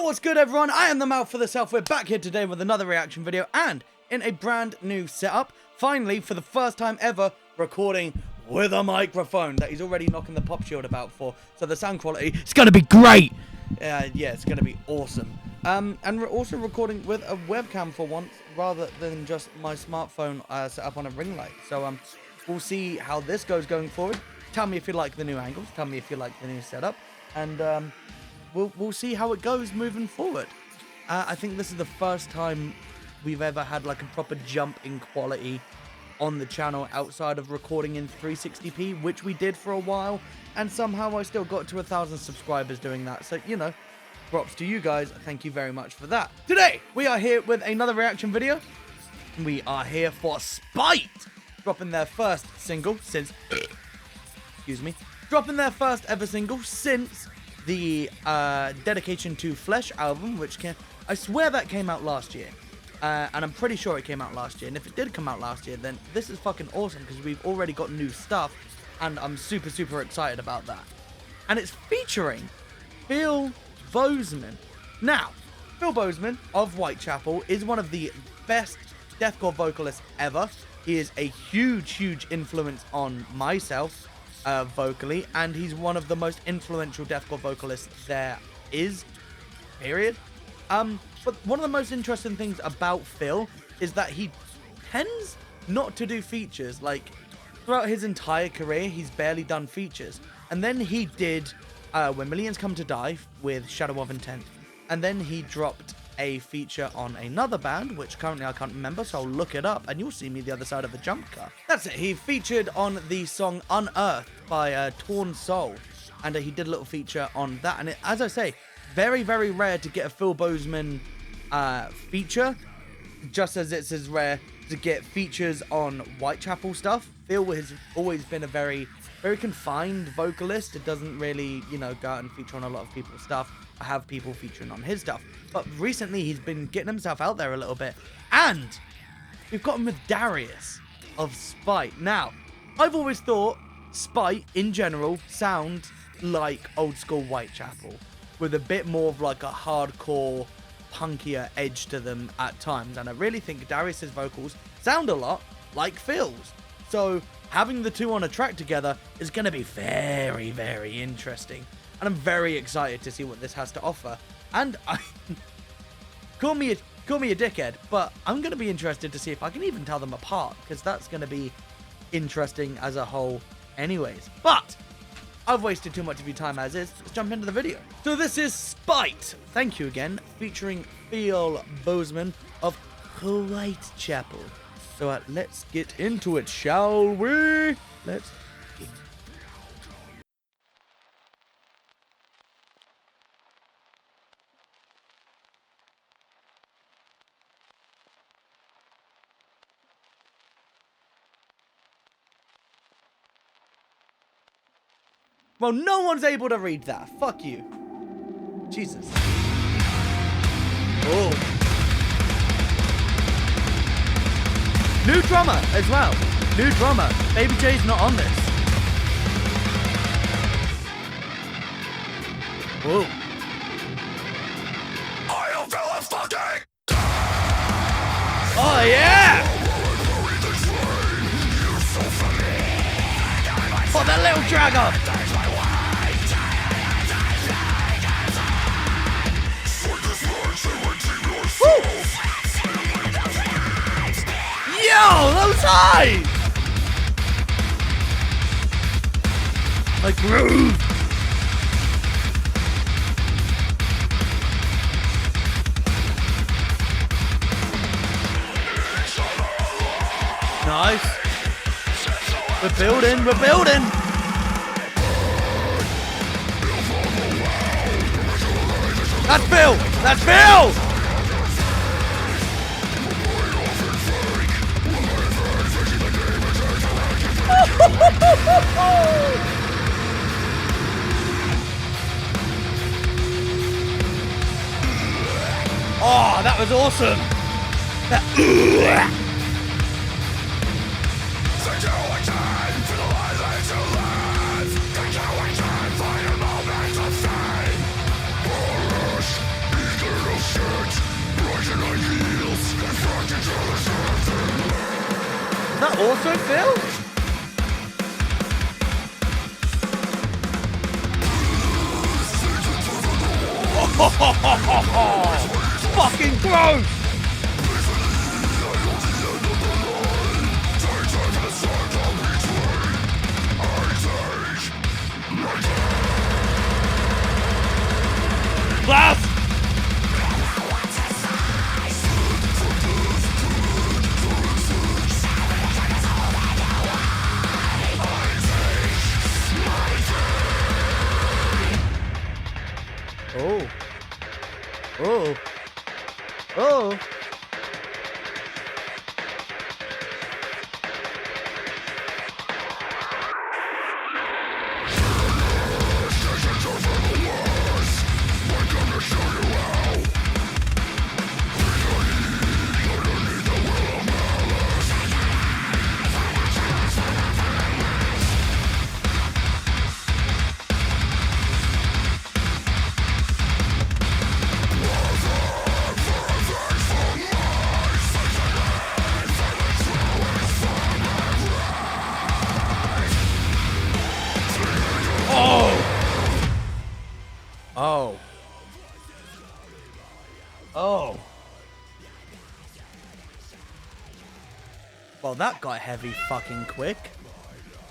What's good, everyone? I am the Mouth for the South. We're back here today with another reaction video and in a brand new setup. Finally, for the first time ever, recording with a microphone that he's already knocking the pop shield about for. So the sound quality is going to be great. Yeah, it's going to be awesome. And we're also recording with a webcam for once rather than just my smartphone set up on a ring light. So we'll see how this goes going forward. Tell me if you like the new angles. Tell me if you like the new setup. And we'll see how it goes moving forward. I think this is the first time we've ever had like a proper jump in quality on the channel outside of recording in 360p, which we did for a while, and somehow I still got to 1,000 subscribers doing that. So, you know, props to you guys. Thank you very much for that. Today, we are here with another reaction video. We are here for Spite, dropping their first single since... excuse me. Dropping their first ever single since the Dedication to Flesh album, which I swear that came out last year. And I'm pretty sure it came out last year. And if it did come out last year, then this is fucking awesome because we've already got new stuff. And I'm super, super excited about that. And it's featuring Phil Bozeman. Now, Phil Bozeman of Whitechapel is one of the best deathcore vocalists ever. He is a huge, huge influence on myself vocally. And he's one of the most influential deathcore vocalists there is, period. But one of the most interesting things about Phil is that he tends not to do features. Like, throughout his entire career, he's barely done features. And then he did When Millions Come to Die with Shadow of Intent. And then he dropped a feature on another band, which currently I can't remember, so I'll look it up and you'll see me the other side of the jump car. That's it. He featured on the song Unearthed by Torn Soul. And he did a little feature on that. And as I say, very, very rare to get a Phil Bozeman feature, just as it's as rare to get features on Whitechapel stuff. Phil has always been a very, very confined vocalist. It doesn't really, you know, go out and feature on a lot of people's stuff. I have people featuring on his stuff. But recently he's been getting himself out there a little bit. And we've got him with Darius of Spite. Now, I've always thought Spite, in general, sound like old school Whitechapel, with a bit more of like a hardcore, punkier edge to them at times. And I really think Darius's vocals sound a lot like Phil's. So having the two on a track together is going to be very, very interesting. And I'm very excited to see what this has to offer. And call me a dickhead, but I'm going to be interested to see if I can even tell them apart, because that's going to be interesting as a whole anyways. But I've wasted too much of your time as is. Let's jump into the video. So this is Spite, thank you again, featuring Phil Bozeman of Whitechapel. So let's get into it, shall we? Let's begin. Well, no one's able to read that. Fuck you. Jesus. Oh. New drummer as well. New drummer. Baby J's not on this. Whoa. I don't feel a fucking... Oh, yeah! Oh, that little drag up. Woo! Yo, those highs! Like groove. Nice. We're building, we're building. That's Phil! That's Phil! Oh, that was awesome! That also Phil? Fucking gross! Blast! Oh. Oh. Oh. Oh. Oh. Well, that got heavy fucking quick.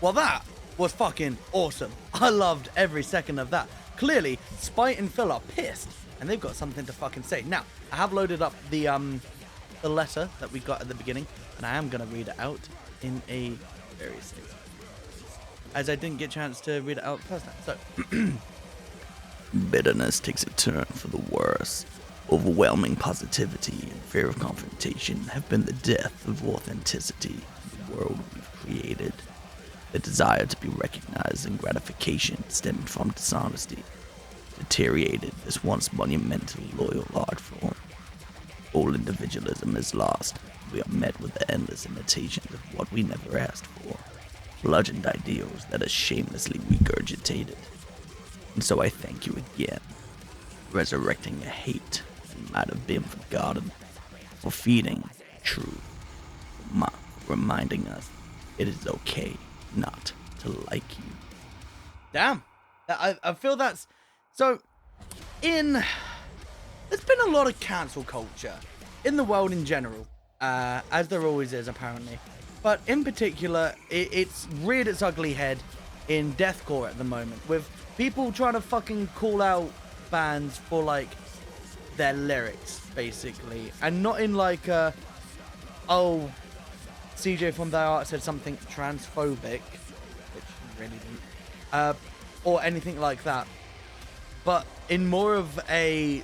Well, that was fucking awesome. I loved every second of that. Clearly, Spite and Phil are pissed, and they've got something to fucking say. Now, I have loaded up the letter that we got at the beginning, and I am gonna read it out in a very safe, as I didn't get a chance to read it out first time. So, bitterness takes a turn for the worse. Overwhelming positivity and fear of confrontation have been the death of authenticity in the world we've created. The desire to be recognized and gratification stemming from dishonesty deteriorated this once monumentally loyal art form. All individualism is lost. We are met with the endless imitations of what we never asked for, bludgeoned ideals that are shamelessly regurgitated. And so I thank you again, resurrecting a hate that might have been forgotten, for feeding truth, for reminding us it is okay not to like you. Damn. I feel that's... So, there's been a lot of cancel culture in the world in general, as there always is, apparently. But in particular, it's reared its ugly head in deathcore at the moment, with people trying to fucking call out bands for, like, their lyrics, basically. And not in, like, oh, CJ from Thy Art said something transphobic, which he really didn't, or anything like that. But in more of a,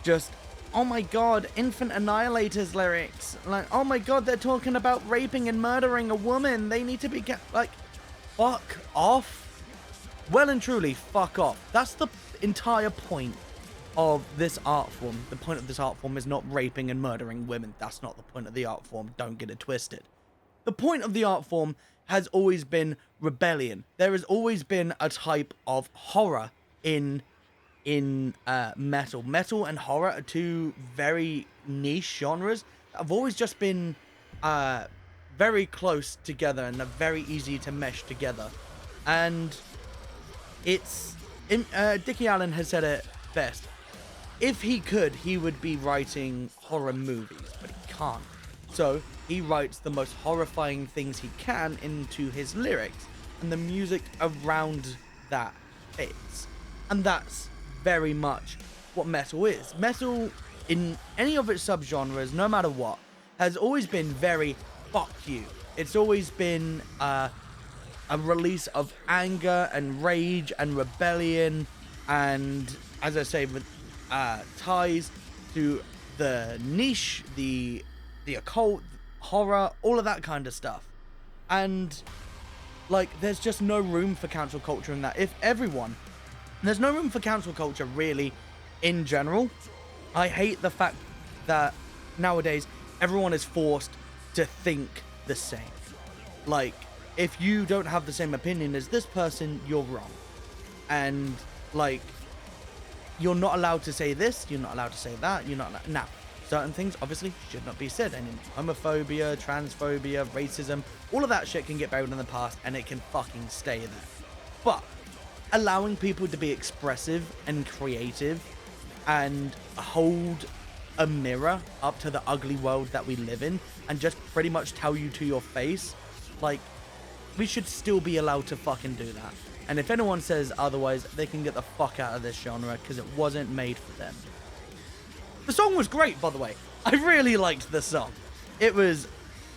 just, oh my god, Infant Annihilator's lyrics. Like, oh my god, they're talking about raping and murdering a woman. They need to be, like, fuck off. Well and truly, fuck off. That's the entire point of this art form. The point of this art form is not raping and murdering women. That's not the point of the art form. Don't get it twisted. The point of the art form has always been rebellion. There has always been a type of horror in metal. Metal and horror are two very niche genres that have always just been very close together and are very easy to mesh together. And it's... Dickie Allen has said it best. If he could, he would be writing horror movies, but he can't. So he writes the most horrifying things he can into his lyrics, and the music around that fits. And that's very much what metal is. Metal, in any of its subgenres, no matter what, has always been very fuck you. It's always been a release of anger and rage and rebellion, and, as I say, with ties to the niche, the occult, horror, all of that kind of stuff. And, like, there's just no room for cancel culture in that. There's no room for cancel culture, really, in general. I hate the fact that nowadays everyone is forced to think the same. Like, if you don't have the same opinion as this person, you're wrong. And, like, you're not allowed to say this, you're not allowed to say that, you're not allowed... Now, certain things obviously should not be said. And homophobia, transphobia, racism, all of that shit can get buried in the past and it can fucking stay there. But allowing people to be expressive and creative and hold a mirror up to the ugly world that we live in and just pretty much tell you to your face, like, we should still be allowed to fucking do that. And if anyone says otherwise, they can get the fuck out of this genre because it wasn't made for them. The song was great, by the way. I really liked the song. It was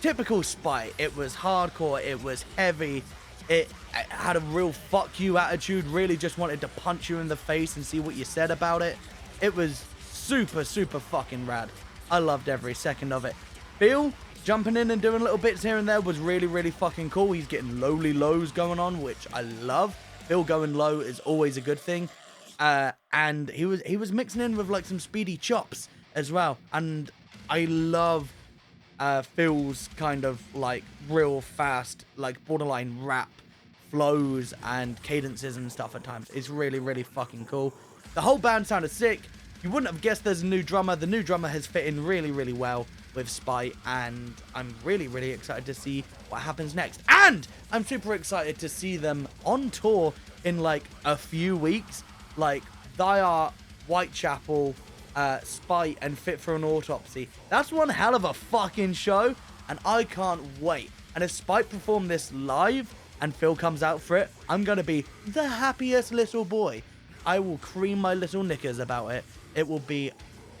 typical Spite. It was hardcore. It was heavy. It had a real fuck you attitude. Really just wanted to punch you in the face and see what you said about it. It was super, super fucking rad. I loved every second of it. Phil jumping in and doing little bits here and there was really, really fucking cool. He's getting lowly lows going on, which I love. Phil going low is always a good thing. And he was mixing in with like some speedy chops as well. And I love Phil's kind of like real fast, like borderline rap flows and cadences and stuff at times. It's really, really fucking cool. The whole band sounded sick. You wouldn't have guessed there's a new drummer. The new drummer has fit in really, really well with Spite, and I'm really, really excited to see what happens next. And I'm super excited to see them on tour in like a few weeks. Like, they are Whitechapel, Spite, and Fit for an Autopsy. That's one hell of a fucking show, and I can't wait. And if Spite perform this live and Phil comes out for it, I'm gonna be the happiest little boy. I will cream my little knickers about it. It will be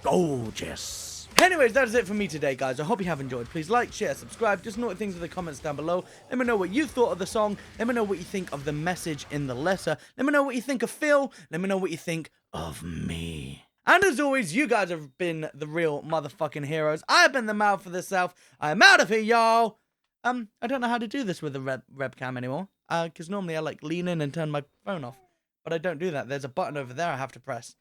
gorgeous. Anyways, that is it for me today, guys. I hope you have enjoyed. Please like, share, subscribe. Just note things in the comments down below. Let me know what you thought of the song. Let me know what you think of the message in the letter. Let me know what you think of Phil. Let me know what you think of me. And as always, you guys have been the real motherfucking heroes. I have been the mouth of the South. I'm out of here, y'all. I don't know how to do this with the webcam anymore. Because normally I like lean in and turn my phone off. But I don't do that. There's a button over there I have to press.